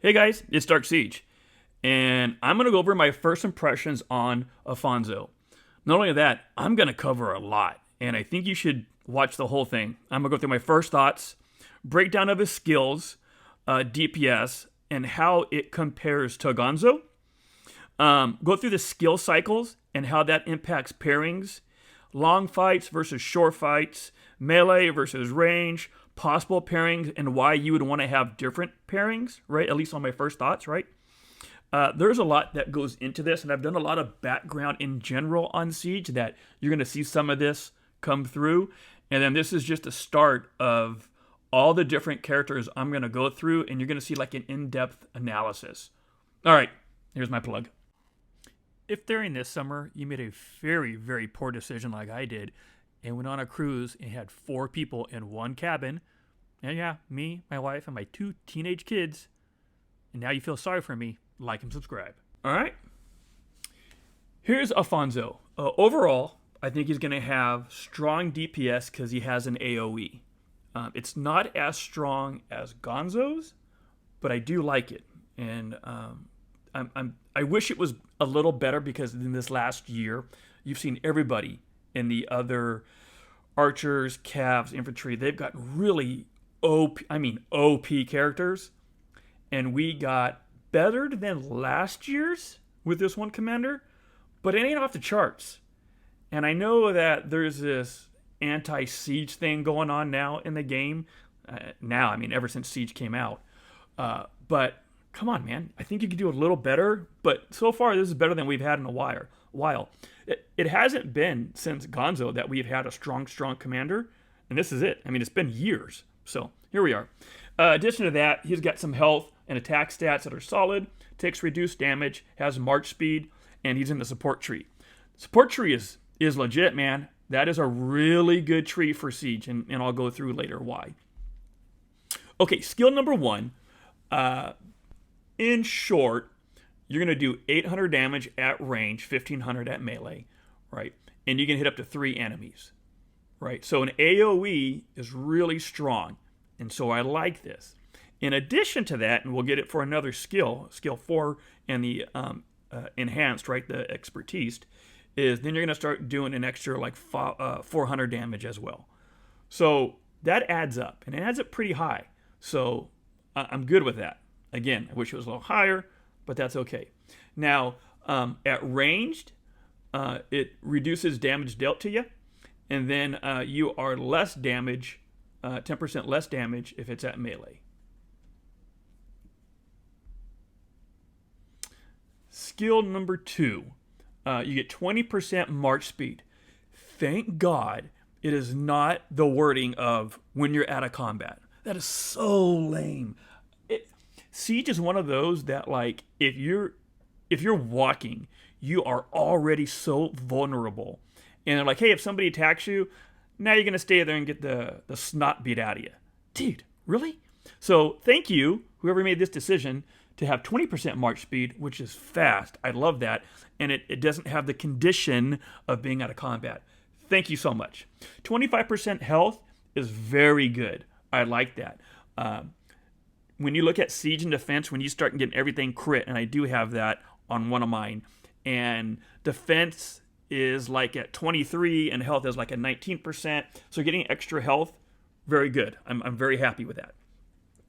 Hey guys, it's Dark Siege, and I'm going to go over my first impressions on AFONSO. Not only that, I'm going to cover a lot, and I think you should watch the whole thing. I'm going to go through my first thoughts, breakdown of his skills, DPS, and how it compares to Gonzo. Go through the skill cycles and how that impacts pairings, long fights versus short fights, melee versus range, possible pairings, and why you would want to have different pairings, right? At least on my first thoughts, right? There's a lot that goes into this, and I've done a lot of background in general on Siege that you're going to see some of this come through. And then this is just a start of all the different characters I'm going to go through, and you're going to see like an in-depth analysis. All right, here's my plug. If during this summer you made a very, very poor decision like I did and went on a cruise and had 4 people in one cabin, and yeah, me, my wife, and my 2 teenage kids, and now you feel sorry for me, like and subscribe. All right. Here's AFONSO. Overall, I think he's going to have strong DPS because he has an AoE. It's not as strong as Gonzo's, but I do like it. And I wish it was a little better because in this last year, you've seen everybody in the other archers, cavs, infantry, they've got really OP characters. And we got better than last year's with this one commander, but it ain't off the charts. And I know that there's this anti-siege thing going on now in the game. Ever since Siege came out. But come on, man. I think you could do a little better, but so far this is better than we've had in a while. It hasn't been since Gonzo that we've had a strong commander, and this is it. I mean, it's been years. So here we are. Addition to that, he's got some health and attack stats that are solid, takes reduced damage, has march speed, and he's in the support tree. Support tree is legit, man. That is a really good tree for Siege, and I'll go through later why. Okay, skill number 1. In short, you're going to do 800 damage at range, 1500 at melee, right? And you can hit up to 3 enemies, right? So an AoE is really strong, and so I like this. In addition to that, and we'll get it for another skill 4 and the enhanced, right, the expertise, is then you're going to start doing an extra like 400 damage as well. So that adds up, and it adds up pretty high. So I'm good with that. Again, I wish it was a little higher, but that's okay. Now, at ranged, it reduces damage dealt to you, and then you are less damage, 10% less damage if it's at melee. Skill number 2, you get 20% march speed. Thank God it is not the wording of when you're out of combat. That is so lame. Siege is one of those that, like, if you're walking, you are already so vulnerable. And they're like, hey, if somebody attacks you, now you're going to stay there and get the snot beat out of you. Dude, really? So thank you, whoever made this decision, to have 20% march speed, which is fast. I love that. And it doesn't have the condition of being out of combat. Thank you so much. 25% health is very good. I like that. When you look at Siege and Defense, when you start getting everything crit, and I do have that on one of mine, and Defense is like at 23 and health is like at 19%, so getting extra health, very good. I'm very happy with that.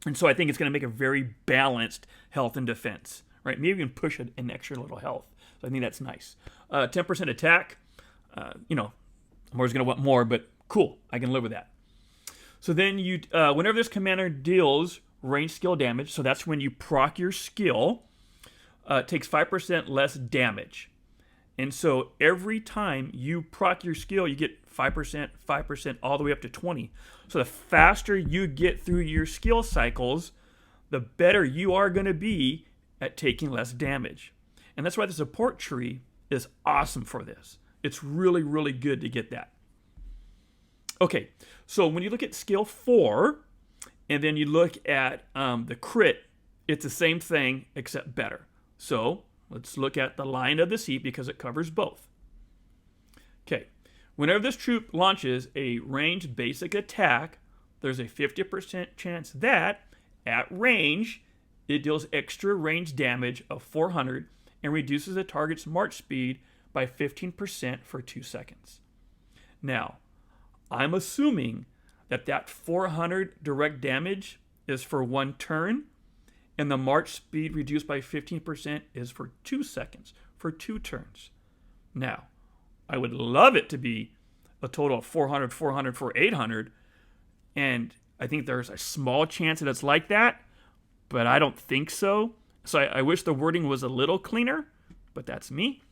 And so I think it's going to make a very balanced health and defense, right? Maybe even push it an extra little health. So I think that's nice. 10% attack, I'm always going to want more, but cool, I can live with that. So then you, whenever this commander deals range skill damage, so that's when you proc your skill, it takes 5% less damage. And so every time you proc your skill, you get 5%, all the way up to 20. So the faster you get through your skill cycles, the better you are going to be at taking less damage. And that's why the support tree is awesome for this. It's really, really good to get that. Okay, so when you look at skill 4, and then you look at the crit, it's the same thing except better. So let's look at the line of the sea because it covers both. Okay, whenever this troop launches a ranged basic attack, there's a 50% chance that at range it deals extra range damage of 400 and reduces the target's march speed by 15% for 2 seconds. Now, I'm assuming that that 400 direct damage is for 1 turn, and the march speed reduced by 15% is for 2 seconds, for 2 turns. Now, I would love it to be a total of 400, 400 for 800, and I think there's a small chance that it's like that, but I don't think so. So I wish the wording was a little cleaner, but that's me.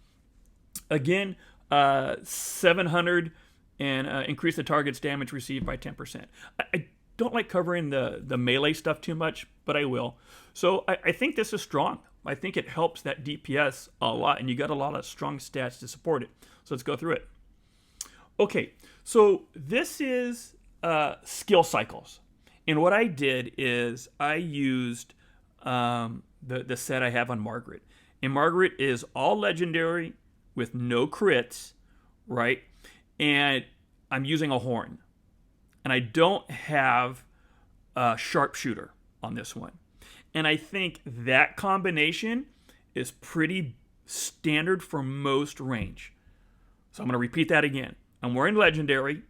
Again, 700 and increase the target's damage received by 10%. I don't like covering the melee stuff too much, but I will. So I think this is strong. I think it helps that DPS a lot, and you got a lot of strong stats to support it. So let's go through it. Okay, so this is skill cycles. And what I did is I used the set I have on Margaret. And Margaret is all legendary with no crits, right? And I'm using a horn. And I don't have a sharpshooter on this one. And I think that combination is pretty standard for most range. So I'm going to repeat that again. I'm wearing legendary,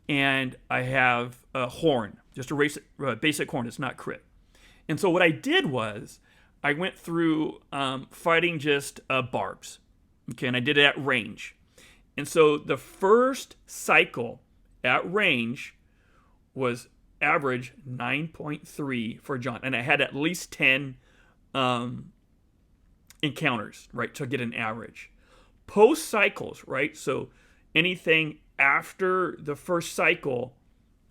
and I have a horn, just a basic horn. It's not crit. And so what I did was I went through fighting just barbs. Okay, and I did it at range. And so the first cycle at range was average 9.3 for John. And I had at least 10 encounters, right, to get an average. Post cycles, right, so anything after the first cycle,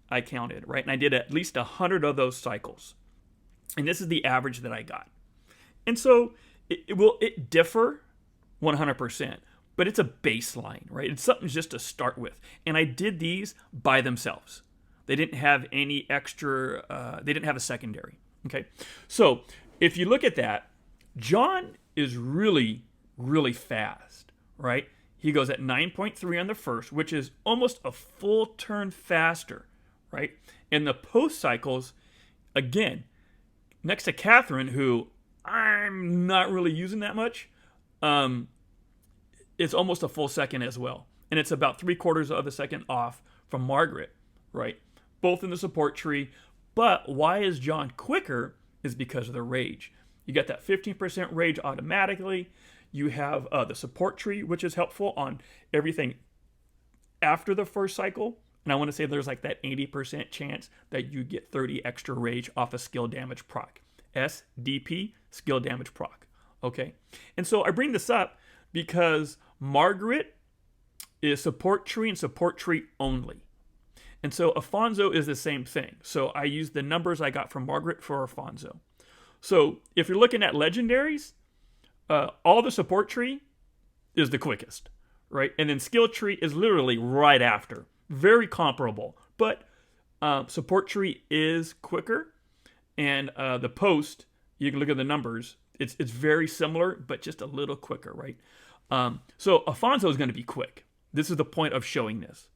I counted, right? And I did at least 100 of those cycles. And this is the average that I got. And so it will differ 100%, but it's a baseline, right? It's something just to start with. And I did these by themselves. They didn't have any extra, they didn't have a secondary, okay? So if you look at that, John is really, really fast, right? He goes at 9.3 on the first, which is almost a full turn faster, right? In the post cycles, again, next to Catherine, who I'm not really using that much, it's almost a full second as well. And it's about 3/4 of a second off from Margaret, right? Both in the support tree. But why is John quicker is because of the rage. You get that 15% rage automatically. You have the support tree, which is helpful on everything after the first cycle. And I want to say there's like that 80% chance that you get 30 extra rage off a skill damage proc. SDP, skill damage proc. Okay? And so I bring this up because Margaret is support tree and support tree only. And so Afonso is the same thing. So I use the numbers I got from Margaret for Afonso. So if you're looking at legendaries, all the support tree is the quickest, right? And then skill tree is literally right after. Very comparable. But support tree is quicker. And the post, you can look at the numbers. It's very similar, but just a little quicker, right? So Afonso is going to be quick. This is the point of showing this.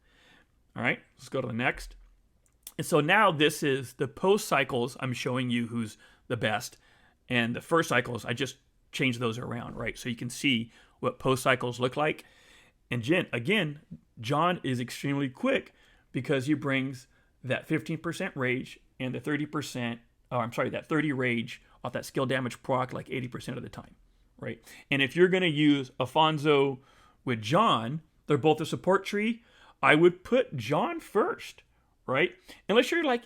All right, let's go to the next. And so now this is the post cycles. I'm showing you who's the best. And the first cycles, I just changed those around, right? So you can see what post cycles look like. And again, John is extremely quick because he brings that 15% rage and the 30%, that 30 rage off that skill damage proc like 80% of the time, right? And if you're going to use Afonso with John, they're both a support tree. I would put John first, right? Unless you're like,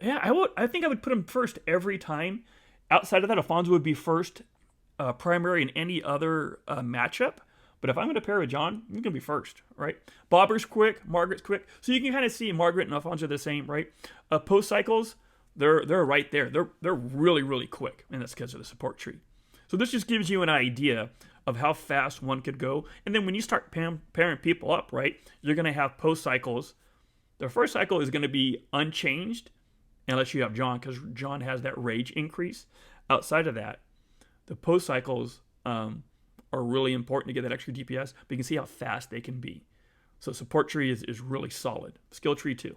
yeah, I think I would put him first every time. Outside of that, Afonso would be first primary in any other matchup. But if I'm going to pair with John, I'm going to be first, right? Bobber's quick, Margaret's quick. So you can kind of see Margaret and Afonso are the same, right? Post cycles, they're right there. They're really, really quick, and that's because of the support tree. So this just gives you an idea of how fast one could go. And then when you start pairing people up, right, you're going to have post cycles. The first cycle is going to be unchanged unless you have John, because John has that rage increase. Outside of that, the post cycles are really important to get that extra DPS, but you can see how fast they can be. So support tree is really solid. Skill tree too.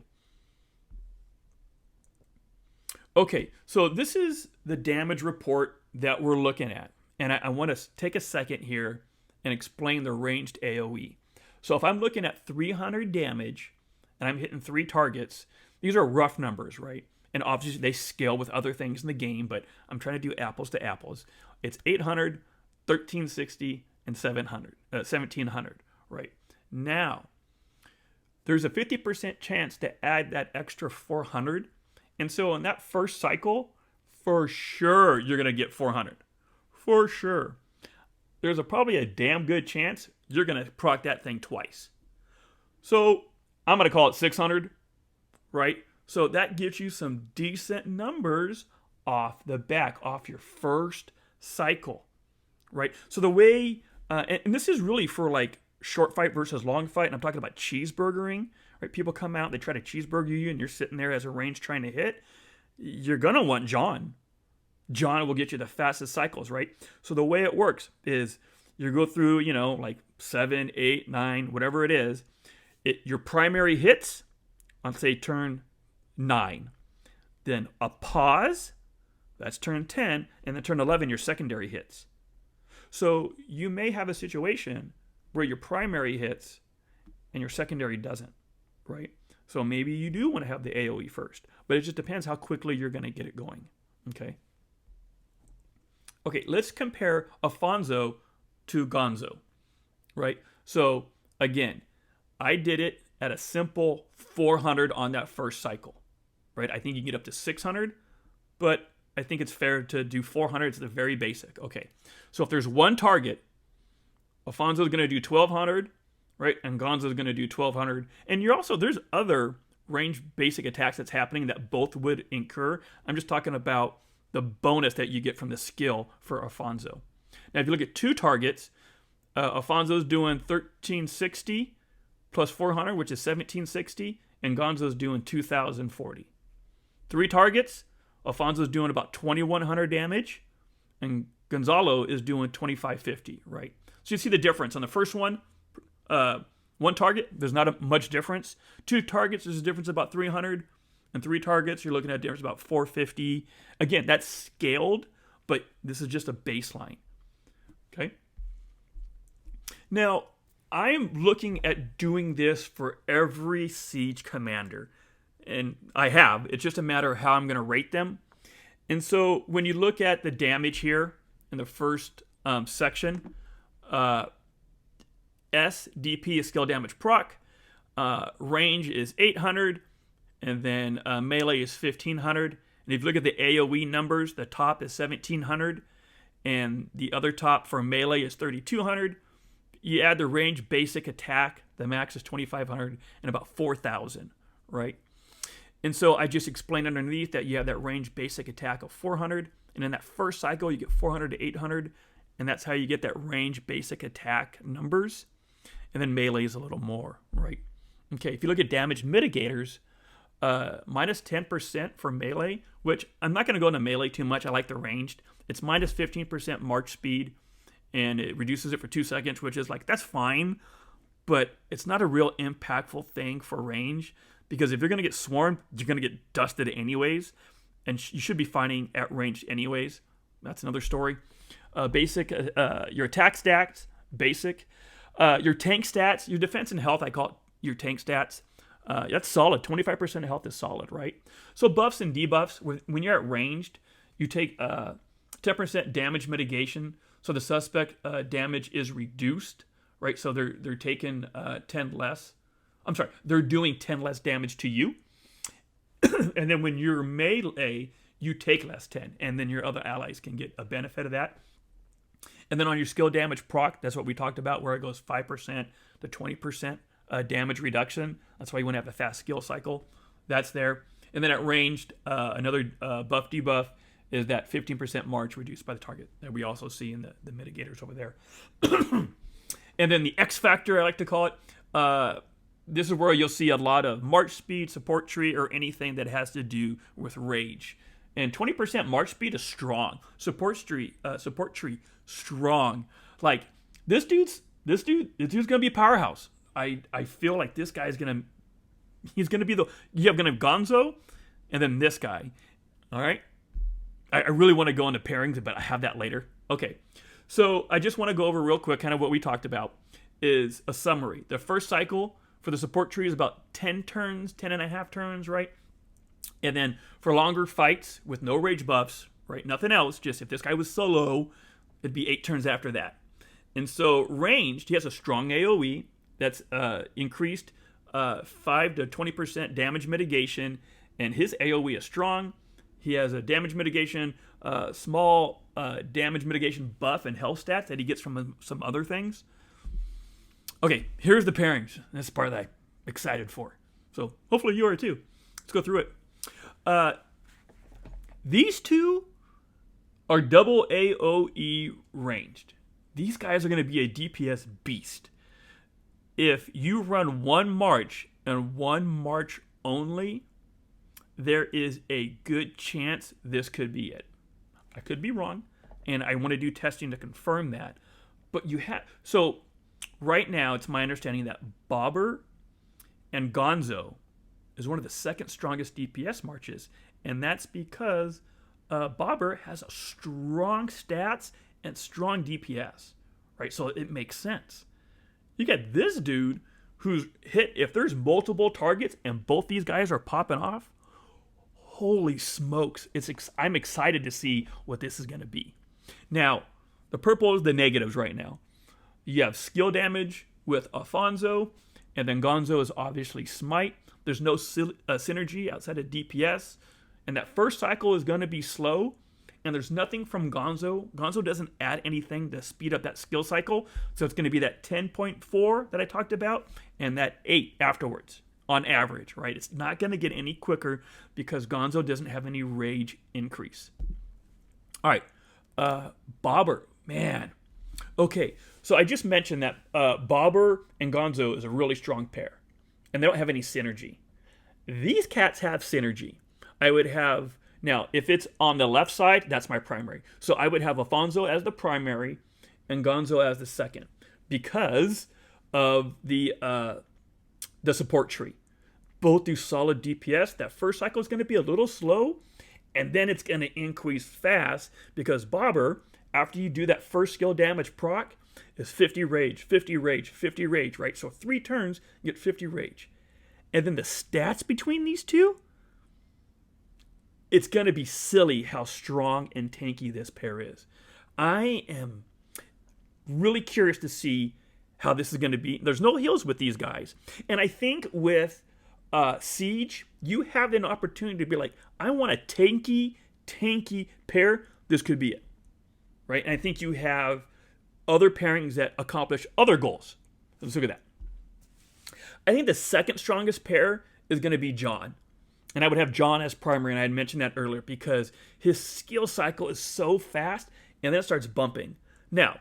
Okay, so this is the damage report that we're looking at. And I want to take a second here and explain the ranged AoE. So if I'm looking at 300 damage and I'm hitting 3 targets, these are rough numbers, right? And obviously they scale with other things in the game, but I'm trying to do apples to apples. It's 800, 1360, and 1700, right? Now, there's a 50% chance to add that extra 400. And so in that first cycle, for sure you're going to get 400. For sure. There's probably a damn good chance you're going to proc that thing twice. So I'm going to call it 600, right? So that gives you some decent numbers off the back, off your first cycle, right? So the way, and this is really for like short fight versus long fight, and I'm talking about cheeseburgering, right? People come out, they try to cheeseburger you, and you're sitting there as a range trying to hit. You're going to want John. John will get you the fastest cycles, right? So the way it works is you go through, like 7, 8, 9, whatever it is. Your primary hits on, say, turn 9. Then a pause, that's turn 10, and then turn 11, your secondary hits. So you may have a situation where your primary hits and your secondary doesn't, right? So maybe you do want to have the AoE first, but it just depends how quickly you're going to get it going, okay? Okay, let's compare Afonso to Gonzo, right? So again, I did it at a simple 400 on that first cycle, right? I think you can get up to 600, but I think it's fair to do 400. It's the very basic. Okay, so if there's one target, Afonso's going to do 1200, right? And Gonzo's going to do 1200. And there's other range basic attacks that's happening that both would incur. I'm just talking about the bonus that you get from the skill for Afonso. Now, if you look at 2 targets, Afonso's doing 1360 plus 400, which is 1760, and Gonzo's doing 2040. 3 targets, Afonso's doing about 2100 damage, and Gonzalo is doing 2550, right? So you see the difference. On the first one, 1 target, there's not much difference. 2 targets, there's a difference of about 300. And 3 targets, you're looking at a difference about 450. Again, that's scaled, but this is just a baseline. Okay? Now, I'm looking at doing this for every siege commander. And I have. It's just a matter of how I'm going to rate them. And so when you look at the damage here in the first section, S, DP is skill damage proc. Range is 800. And then melee is 1500. And if you look at the AoE numbers, the top is 1700. And the other top for melee is 3200. You add the range basic attack, the max is 2500 and about 4000, right? And so I just explained underneath that you have that range basic attack of 400. And in that first cycle, you get 400 to 800. And that's how you get that range basic attack numbers. And then melee is a little more, right? Okay, if you look at damage mitigators, minus 10% for melee, which I'm not going to go into melee too much. I like the ranged. It's minus 15% march speed, and it reduces it for 2 seconds, which is like, that's fine, but it's not a real impactful thing for range, because if you're going to get swarmed, you're going to get dusted anyways, and you should be fighting at range anyways. That's another story. Basic, your attack stats, basic. Your tank stats, your defense and health, I call it your tank stats. That's solid. 25% of health is solid, right? So buffs and debuffs, when you're at ranged, you take 10% damage mitigation. So the suspect damage is reduced, right? So they're taking 10 less. I'm sorry, they're doing 10 less damage to you. And then when you're melee, you take less 10. And then your other allies can get a benefit of that. And then on your skill damage proc, that's what we talked about, where it goes 5% to 20%. Damage reduction. That's why you want to have a fast skill cycle. That's there. And then at ranged, another buff debuff is that 15% march reduced by the target that we also see in the mitigators over there. And then the X factor, I like to call it. This is where you'll see a lot of march speed, support tree, or anything that has to do with rage. And 20% march speed is strong. Support tree, strong. Like this dude's gonna be a powerhouse. I feel like this guy's he's gonna be you have gonna have Gonzo, and then this guy. All right. I really want to go into pairings, but I have that later. Okay. So I just want to go over real quick kind of what we talked about is a summary. The first cycle for the support tree is about 10 turns, 10 and a half turns, right? And then for longer fights with no rage buffs, right? Nothing else, just if this guy was solo, it'd be 8 turns after that. And so ranged, he has a strong AoE that's increased 5 to 20% damage mitigation, and his AoE is strong. He has a damage mitigation, small damage mitigation buff and health stats that he gets from some other things. Okay, here's the pairings. This is the part that I'm excited for. So hopefully you are too. Let's go through it. These two are double AoE ranged. These guys are going to be a DPS beast. If you run one march and one march only, there is a good chance this could be it. I could be wrong, and I want to do testing to confirm that. But you have so right now, it's my understanding that Bobber and Gonzo is one of the second strongest DPS marches, and that's because Bobber has a strong stats and strong DPS, right? So it makes sense. You got this dude who's hit, if there's multiple targets and both these guys are popping off, holy smokes. I'm excited to see what this is going to be. Now, the purple is the negatives right now. You have skill damage with Afonso, and then Gonzo is obviously smite. There's no synergy outside of DPS, and that first cycle is going to be slow, and there's nothing from Gonzo. Gonzo doesn't add anything to speed up that skill cycle, so it's going to be that 10.4 that I talked about, and that 8 afterwards, on average, right? It's not going to get any quicker because Gonzo doesn't have any rage increase. All right, Bobber, man. Okay, so I just mentioned that Bobber and Gonzo is a really strong pair, and they don't have any synergy. These cats have synergy. I would have, now, if it's on the left side, that's my primary. So I would have Afonso as the primary and Gonzo as the second because of the support tree. Both do solid DPS. That first cycle is going to be a little slow, and then it's going to increase fast because Bobber, after you do that first skill damage proc, is 50 rage, 50 rage, 50 rage, right? So 3 turns, you get 50 rage. And then the stats between these two, it's going to be silly how strong and tanky this pair is. I am really curious to see how this is going to be. There's no heals with these guys. And I think with Siege, you have an opportunity to be like, I want a tanky pair. This could be it, right? And I think you have other pairings that accomplish other goals. Let's look at that. I think the second strongest pair is going to be John. And I would have John as primary, and I had mentioned that earlier because his skill cycle is so fast, and then it starts bumping. Now,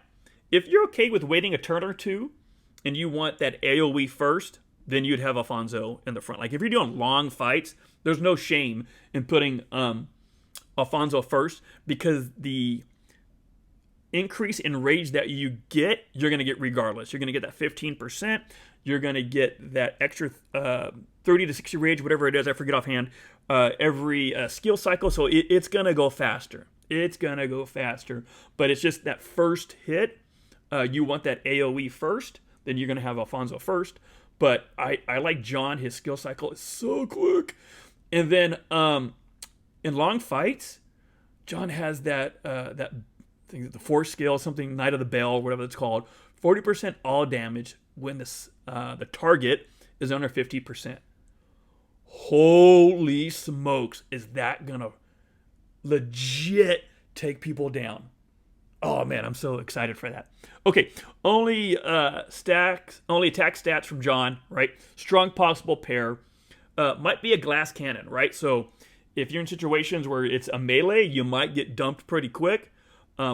if you're okay with waiting a turn or two, and you want that AoE first, then you'd have Afonso in the front. Like, if you're doing long fights, there's no shame in putting Afonso first because the increase in rage that you get, you're going to get regardless. You're going to get that 15%. You're going to get that extra 30 to 60 rage, whatever it is, I forget offhand, every skill cycle. So it's going to go faster. It's going to go faster. But it's just that first hit, you want that AoE first, then you're going to have Afonso first. But I like John. His skill cycle is so quick. And then in long fights, John has that thing, the force scale, something, Knight of the Bell, whatever it's called, 40% all damage when the target is under 50%. Holy smokes, is that gonna legit take people down? Oh man, I'm so excited for that. Okay, only attack stats from John, right? Strong possible pair. Might be a glass cannon, right? So if you're in situations where it's a melee, you might get dumped pretty quick.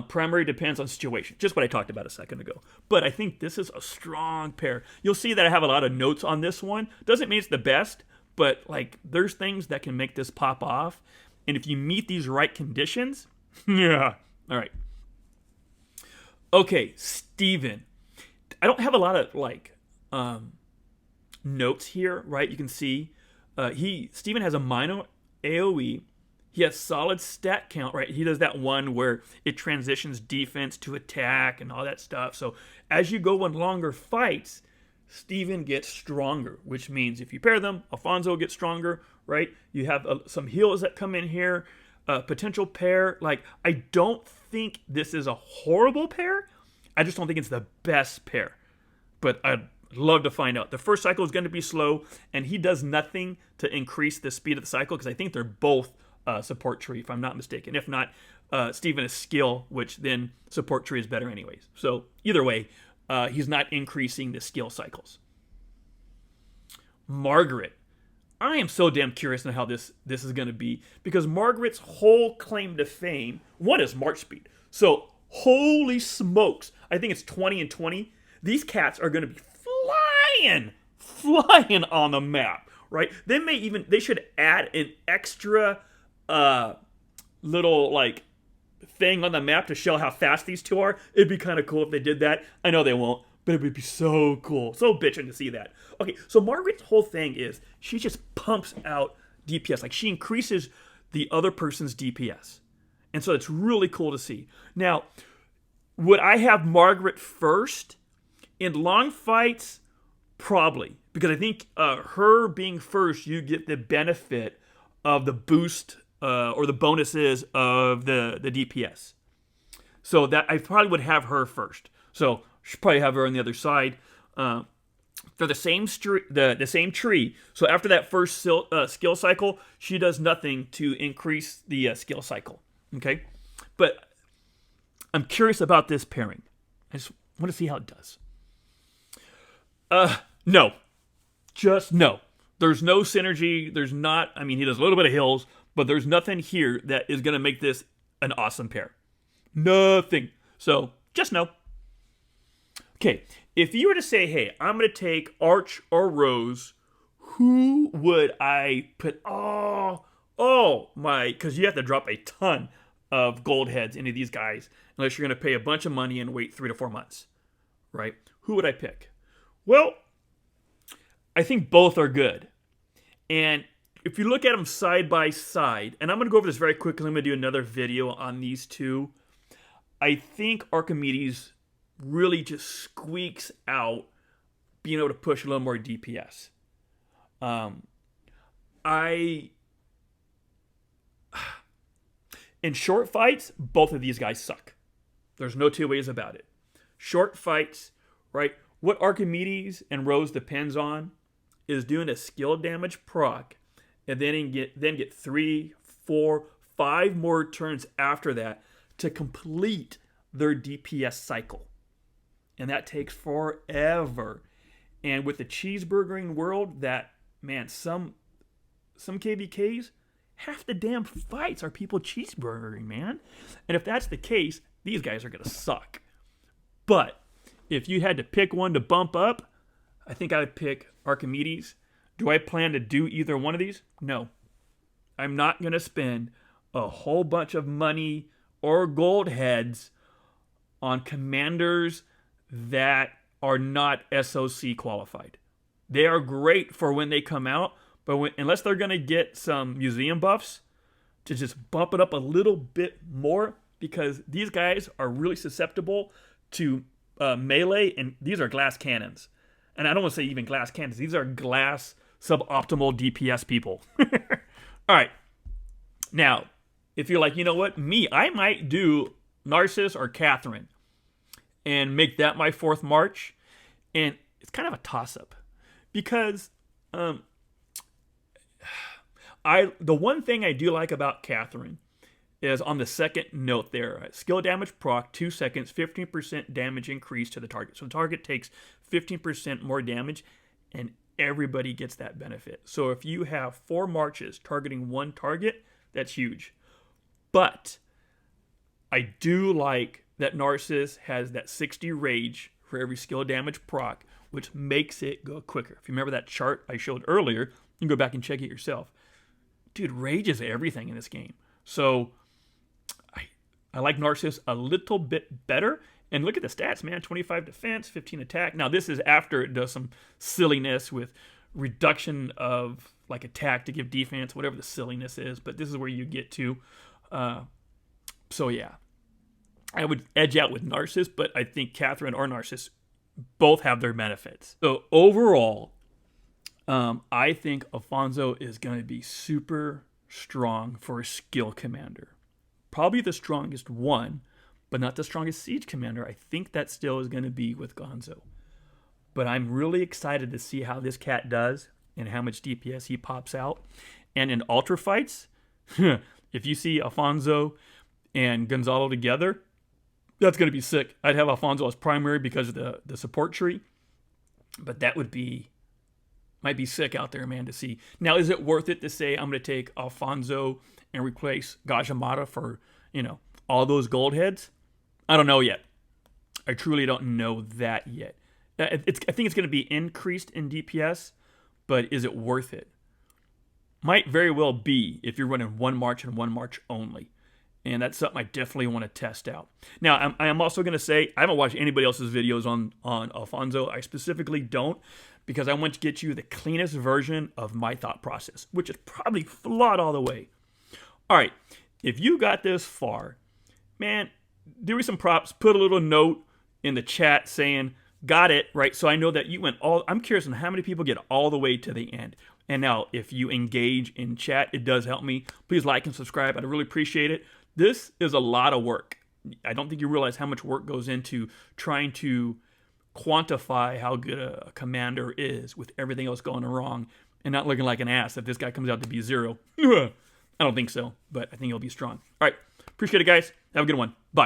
Primary depends on situation, just what I talked about a second ago. But I think this is a strong pair. You'll see that I have a lot of notes on this one. Doesn't mean it's the best, but like there's things that can make this pop off. And if you meet these right conditions, yeah. All right. Okay, Steven. I don't have a lot of notes here, right? You can see Steven has a minor AoE. He has solid stat count, right? He does that one where it transitions defense to attack and all that stuff. So as you go in longer fights, Steven gets stronger, which means if you pair them, Alfonso gets stronger, right? You have some heals that come in here, potential pair. Like, I don't think this is a horrible pair. I just don't think it's the best pair. But I'd love to find out. The first cycle is going to be slow, and he does nothing to increase the speed of the cycle because I think they're both support tree, if I'm not mistaken. If not, Steven is skill, which then support tree is better anyways. So either way, he's not increasing the skill cycles. Margaret. I am so damn curious on how this is going to be because Margaret's whole claim to fame, one is March speed. So holy smokes, I think it's 20 and 20. These cats are going to be flying on the map, right? They should add an extra little like thing on the map to show how fast these two are. It'd be kind of cool if they did that. I know they won't, but it would be so cool. So bitching to see that. Okay, so Margaret's whole thing is she just pumps out DPS. Like, she increases the other person's DPS. And so it's really cool to see. Now, would I have Margaret first? In long fights, probably. Because I think her being first, you get the benefit of the boost or the bonuses of the DPS. So that I probably would have her first. So should probably have her on the other side. They're the same tree. So after that first skill cycle, she does nothing to increase the skill cycle. Okay, but I'm curious about this pairing. I just want to see how it does. No, just no. There's no synergy. There's not. I mean, he does a little bit of hills, but there's nothing here that is going to make this an awesome pair. Nothing. So just no. Okay, if you were to say, hey, I'm going to take Arch or Rose, who would I put? Because you have to drop a ton of gold heads into these guys unless you're going to pay a bunch of money and wait 3 to 4 months, right? Who would I pick? Well, I think both are good. And if you look at them side by side, and I'm going to go over this very quickly, I'm going to do another video on these two. I think Archimedes really just squeaks out being able to push a little more DPS. In short fights, both of these guys suck. There's no two ways about it. Short fights, right? What Archimedes and Rose depends on is doing a skill damage proc and then get 3, 4, 5 more turns after that to complete their DPS cycle. And that takes forever. And with the cheeseburgering world, some KVKs, half the damn fights are people cheeseburgering, man. And if that's the case, these guys are going to suck. But if you had to pick one to bump up, I think I would pick Archimedes. Do I plan to do either one of these? No. I'm not going to spend a whole bunch of money or gold heads on commanders that are not SOC qualified. They are great for when they come out, but unless they're going to get some museum buffs to just bump it up a little bit more, because these guys are really susceptible to melee, and these are glass cannons. And I don't want to say even glass cannons. These are glass suboptimal DPS people. All right. Now, if you're like, you know what? I might do Narcissus or Catherine and make that my 4th March. And it's kind of a toss-up. Because the one thing I do like about Catherine is on the second note there. Skill damage proc, 2 seconds, 15% damage increase to the target. So the target takes 15% more damage, and everybody gets that benefit. So if you have 4 marches targeting one target, that's huge. But I do like that Narcissus has that 60 rage for every skill damage proc, which makes it go quicker. If you remember that chart I showed earlier, you can go back and check it yourself. Dude, rage is everything in this game. So I like Narcissus a little bit better. And look at the stats, man. 25 defense, 15 attack. Now, this is after it does some silliness with reduction of like attack to give defense, whatever the silliness is. But this is where you get to. So yeah, I would edge out with Narcissus, but I think Catherine or Narcissus both have their benefits. So overall, I think Afonso is going to be super strong for a skill commander. Probably the strongest one, but not the strongest siege commander. I think that still is going to be with Gonzo. But I'm really excited to see how this cat does and how much DPS he pops out. And in ultra fights, if you see Afonso and Gonzalo together, that's going to be sick. I'd have Afonso as primary because of the support tree. But that might be sick out there, man, to see. Now, is it worth it to say I'm going to take Afonso and replace Gajamata for, all those gold heads? I don't know yet. I truly don't know that yet. I think it's going to be increased in DPS, but is it worth it? Might very well be if you're running one march and one march only. And that's something I definitely want to test out. Now, I am also going to say, I haven't watched anybody else's videos on Afonso. I specifically don't, because I want to get you the cleanest version of my thought process, which is probably flawed all the way. All right, if you got this far, man, do me some props. Put a little note in the chat saying, got it, right? So I know that you went I'm curious on how many people get all the way to the end. And now, if you engage in chat, it does help me. Please like and subscribe. I'd really appreciate it. This is a lot of work. I don't think you realize how much work goes into trying to quantify how good a commander is with everything else going wrong and not looking like an ass if this guy comes out to be 0. I don't think so, but I think he'll be strong. All right. Appreciate it, guys. Have a good one. Bye.